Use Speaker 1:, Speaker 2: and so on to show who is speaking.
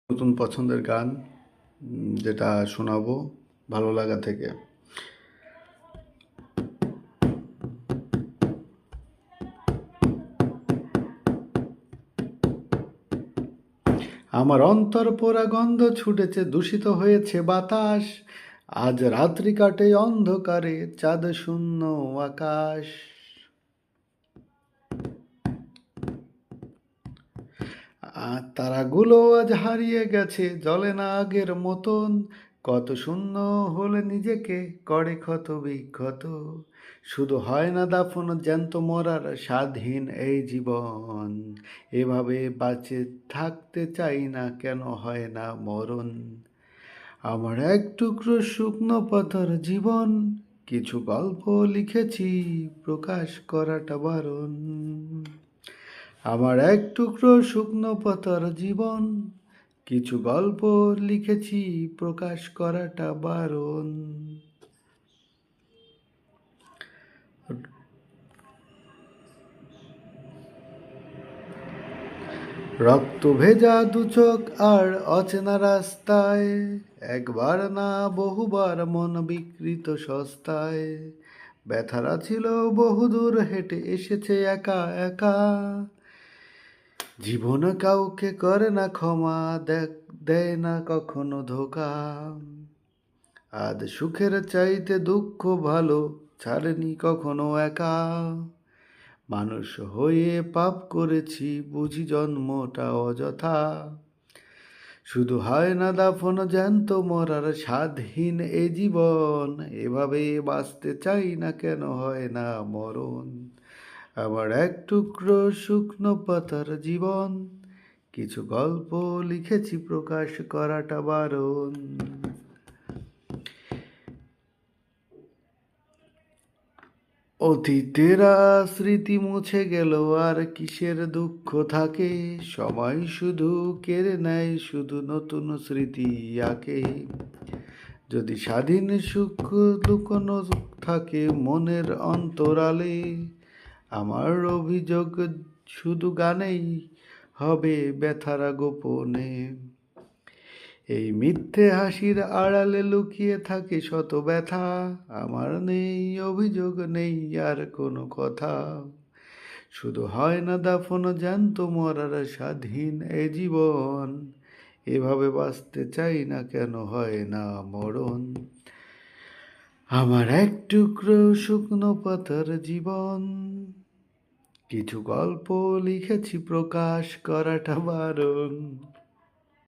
Speaker 1: নতুন পছন্দের গান যেটা শোনাবো ভালো লাগা থেকে। আমার অন্তর পোড়া গন্ধ ছুটেছে, দূষিত হয়েছে বাতাস। আজ রাত্রি কাটে অন্ধকারে, চাঁদ শূন্য আকাশ। আর তারাগুলো আজ হারিয়ে গেছে, জ্বলে না আগের মতন। কত শূন্য হলে নিজেকে করে ক্ষত বিক্ষত। শুধু হয় না দাফন, জ্যান্ত মরার স্বাধীন এই জীবন। এভাবে বাঁচে থাকতে চাই না, কেন হয় না মরণ। আমার এক টুকরো শুকনো পাতার জীবন, কিছু গল্প লিখেছি, প্রকাশ করাটা বারণ। আমার এক টুকরো শুকনো পাতার জীবন, কিছু গল্প লিখেছি, প্রকাশ করাটা বারণ। রক্ত ভেজা দু চোখ আর অচেনা রাস্তায়, একবার না বহুবার মন বিকৃত সস্তায়। ব্যথারা ছিল বহুদূর হেঁটে এসেছে একা একা। জীবন কাউকে করে না ক্ষমা, দেয় না কখনো ধোকা। আজ সুখের চাইতে দুঃখ ভালো, ছাড়েনি কখনো একা। মানুষ হয়ে পাপ করেছি, বুঝি জন্মটা অযথা। শুধু হয় না দাফন, জ্যান্ত মরার স্বাধীন এ জীবন। এভাবে বাঁচতে চাই না, কেন হয় না মরণ। আমার এক টুকরো শুকনো পাতার জীবন, কিছু গল্প লিখেছি, প্রকাশ করাটা বারণ। অতীতেরা স্মৃতি মুছে গেল, আর কিসের দুঃখ থাকে। সময় শুধু কেড়ে নেয়, শুধু নতুন স্মৃতি আঁকে। যদি স্বাধীন সুখ লুকোনো থাকে মনের অন্তরালে, আমার অভিযোগ শুধু গানেই হবে ব্যথারা গোপনে। এই মিথ্যে হাসির আড়ালে লুকিয়ে থাকে শত ব্যথা। আমার নেই অভিযোগ, নেই আর কোনো কথা। শুধু হয় না দাফন, জ্যান্ত মরার স্বাধীন এ জীবন। এভাবে বাঁচতে চাই না, কেন হয় না মরণ। আমার এক টুকরো শুকনো পাতার জীবন, কিছু গল্প লিখেছি, প্রকাশ করাটা বারণ।